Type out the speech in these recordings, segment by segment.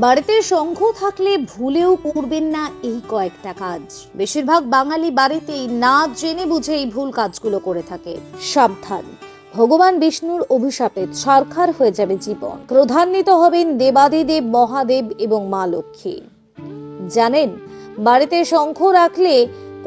বাড়িতে শঙ্খ থাকলে ভুলেও করবেন না এই কয়েকটা কাজ। বেশিরভাগ বাঙালি বাড়িতেই না জেনে বুঝে এই ভুল কাজগুলো করে থাকে। সাবধান, ভগবান বিষ্ণুর অভিশাপে ছারখার হয়ে যাবে জীবন। ক্রোধান্বিত হবেন দেবাদিদেব মহাদেব এবং মা লক্ষ্মী। জানেন বাড়িতে শঙ্খ রাখলে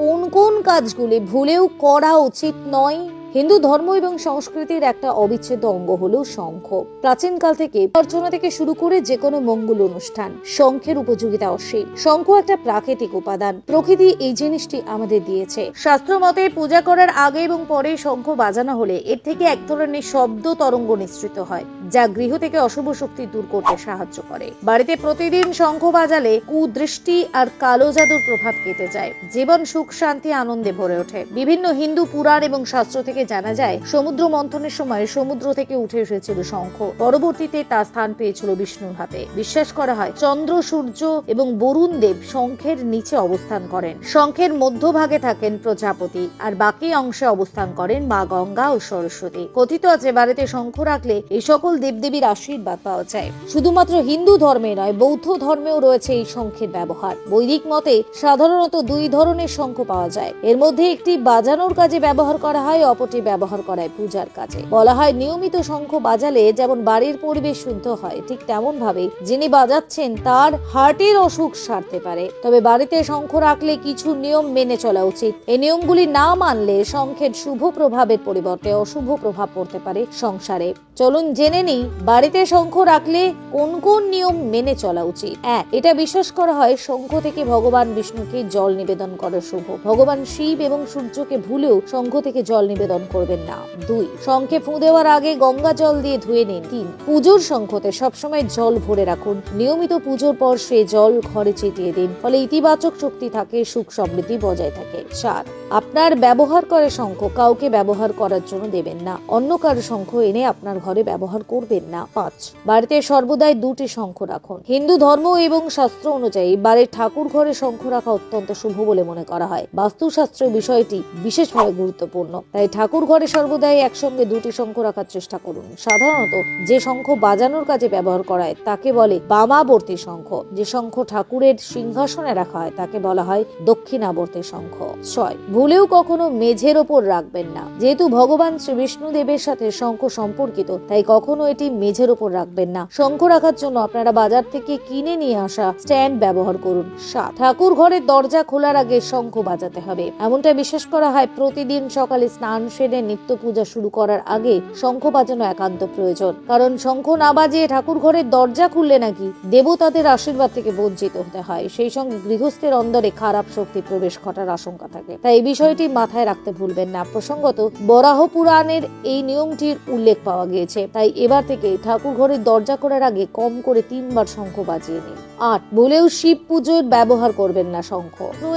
কোন কোন কাজগুলি ভুলেও করা উচিত নয়? হিন্দু ধর্ম এবং সংস্কৃতির একটা অবিচ্ছেদ্য অঙ্গ হলো শঙ্খ। প্রাচীনকাল থেকে অর্চনা থেকে শুরু করে যে কোনো মঙ্গল অনুষ্ঠান শঙ্খের উপযোগিতা অসীম। শঙ্খ একটা প্রাকৃতিক উপাদান, প্রকৃতি এই জিনিসটি আমাদের দিয়েছে। শাস্ত্র মতে পূজা করার আগে এবং পরে শঙ্খ বাজানো হলে এর থেকে এক ধরনের শব্দ তরঙ্গ নিঃসৃত হয়, যা গৃহ থেকে অশুভ শক্তি দূর করতে সাহায্য করে। বাড়িতে প্রতিদিন শঙ্খ বাজালে কুদৃষ্টি আর কালো জাদুর প্রভাব কেটে যায়, জীবন সুখ শান্তি আনন্দে ভরে ওঠে। বিভিন্ন হিন্দু পুরাণ এবং শাস্ত্র থেকে জানা যায় সমুদ্র মন্থনের সময় সমুদ্র থেকে উঠে এসেছিল শঙ্খ। পরবর্তীতে তা স্থান পেয়েছিল বিষ্ণুর হাতে। বিশ্বাস করা হয় চন্দ্র, সূর্য এবং বরুণ দেব শঙ্খের নিচে অবস্থান করেন। শঙ্খের মধ্যভাগে থাকেন প্রজাপতি, আর বাকি অংশে অবস্থান করেন মা গঙ্গা ও সরস্বতী। কথিত আছে বাড়িতে শঙ্খ রাখলে এই সকল দেবদেবীর আশীর্বাদ পাওয়া যায়। শুধুমাত্র হিন্দু ধর্মে নয়, বৌদ্ধ ধর্মেও রয়েছে এই শঙ্খের ব্যবহার। বৈদিক মতে সাধারণত দুই ধরনের শঙ্খ পাওয়া যায়। এর মধ্যে একটি বাজানোর কাজে ব্যবহার করা হয়, অপরটি ব্যবহার করা হয় পূজার কাজে। বলা হয় নিয়মিত শঙ্খ বাজালে যেমন বাড়ির পরিবেশ শুদ্ধ হয়, ঠিক তেমন ভাবে যিনি বাজাচ্ছেন তার হার্টের অসুখ সারতে পারে। তবে বাড়িতে শঙ্খ রাখলে কিছু নিয়ম মেনে চলা উচিত। এই নিয়মগুলি না মানলে শঙ্খের শুভ প্রভাবের পরিবর্তে অশুভ প্রভাব পড়তে পারে সংসারে। চলুন জেনে নিই বাড়িতে শঙ্খ রাখলে কোন কোন নিয়ম মেনে চলা উচিত। এটা বিশ্বাস করা হয় শঙ্খ থেকে ভগবান বিষ্ণুকে জল নিবেদন করা শুভ। ভগবান শিব এবং সূর্যকে ভুলেও শঙ্খ থেকে জল নিবেদন করবেন না। 2, শঙ্খে ফু দেওয়ার আগে গঙ্গা জল দিয়ে ধুয়ে নিন। 3, পুজোর শঙ্খতে সবসময় জল ভরে রাখুন। নিয়মিত পুজোর পর সে জল ঘরে ছিটিয়ে দিন, ফলে ইতিবাচক শক্তি থাকে, সুখ সমৃদ্ধি বজায় থাকে। 4, আপনার ব্যবহার করে শঙ্খ কাউকে ব্যবহার করার জন্য দেবেন না। অন্য কারো শঙ্খ এনে আপনার ঘরে ব্যবহার করবেন না। 5, বাড়িতে সর্বদাই 2টি শঙ্খ রাখুন। হিন্দু ধর্ম এবং শাস্ত্র অনুযায়ী বাড়ির ঠাকুর ঘরে শঙ্খ রাখা অত্যন্ত শুভ বলে মনে করা হয়। বাস্তুশাস্ত্রের বিষয়টি বিশেষভাবে গুরুত্বপূর্ণ, তাই ঠাকুর ঘরে সর্বদাই একসঙ্গে 2টি শঙ্খ রাখার চেষ্টা করুন। সাধারণত যে শঙ্খ বাজানোর কাজে ব্যবহার করা হয় তাকে বলে বামাবর্তী শঙ্খ। যে শঙ্খ ঠাকুরের সিংহাসনে রাখা হয় তাকে বলা হয় দক্ষিণাবর্তী শঙ্খ। 6, ভুলেও কখনো মেঝের ওপর রাখবেন না। যেহেতু ভগবান শ্রী বিষ্ণু দেবের সাথে শঙ্খ সম্পর্কিত, তাই কখনো এটি মেঝের ওপর রাখবেন না। শঙ্খ রাখার জন্য আপনারা বাজার থেকে কিনে নিয়ে আসা স্ট্যান্ড ব্যবহার করুন। 7, ঠাকুর ঘরের দরজা খোলার আগে শঙ্খ বাজাতে হবে। এমনটা বিশ্বাস করা হয় প্রতিদিন সকালে স্নান সেরে নিত্য পূজা শুরু করার আগে শঙ্খ বাজানো একান্ত প্রয়োজন। কারণ শঙ্খ না বাজিয়ে ঠাকুর ঘরের দরজা খুললে নাকি দেবতাদের আশীর্বাদ থেকে বঞ্চিত হতে হয়, সেই সঙ্গে গৃহস্থের অন্দরে খারাপ শক্তি প্রবেশ ঘটার আশঙ্কা থাকে। তাই এই বিষয়টি মাথায় রাখতে ভুলবেন না। প্রসঙ্গত বরাহ পুরাণের এই নিয়মটির উল্লেখ পাওয়া গিয়েছে, তাই এবার থেকে ঠাকুর ঘরের দরজা খোলার আগে কম করে 3 বার শঙ্খ বাজিয়ে নিন। 8, ভুলেও শিব পুজোর ব্যবহার করবেন না শঙ্খ।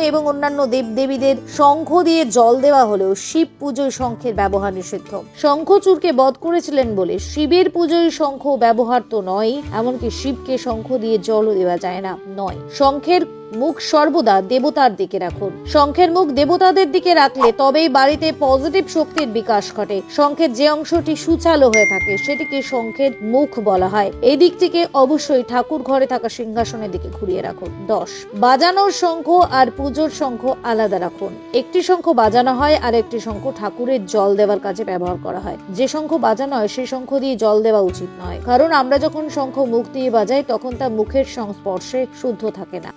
এবং অন্যান্য দেবদেবীদের শঙ্খ দিয়ে জল দেওয়া হলেও শিব পুজোয় শঙ্খের ব্যবহার নিষিদ্ধ। শঙ্খচূড়কে বধ করেছিলেন বলে শিবের পুজোয় শঙ্খ ব্যবহার তো নয়, এমনকি শিবকে শঙ্খ দিয়ে জলও দেওয়া যায় না। 9, শঙ্খের মুখ সর্বদা দেবতার দিকে রাখুন। শঙ্খের মুখ দেবতাদের দিকে রাখলে তবেই বাড়িতে পজিটিভ শক্তির বিকাশ ঘটে। শঙ্খের যে অংশটি সুচালো হয়ে থাকে সেটিকে শঙ্খের মুখ বলা হয়। এই দিকটিকে অবশ্যই ঠাকুর ঘরে থাকা সিংহাসনের দিকে ঘুরিয়ে রাখুন। 10, বাজানোর শঙ্খ আর পুজোর শঙ্খ আলাদা রাখুন। একটি শঙ্খ বাজানো হয় আর একটি শঙ্খ ঠাকুরের জল দেওয়ার কাজে ব্যবহার করা হয়। যে শঙ্খ বাজানো হয় সেই শঙ্খ দিয়ে জল দেওয়া উচিত নয়, কারণ আমরা যখন শঙ্খ মুখ দিয়ে বাজাই তখন তা মুখের সংস্পর্শে শুদ্ধ থাকে না।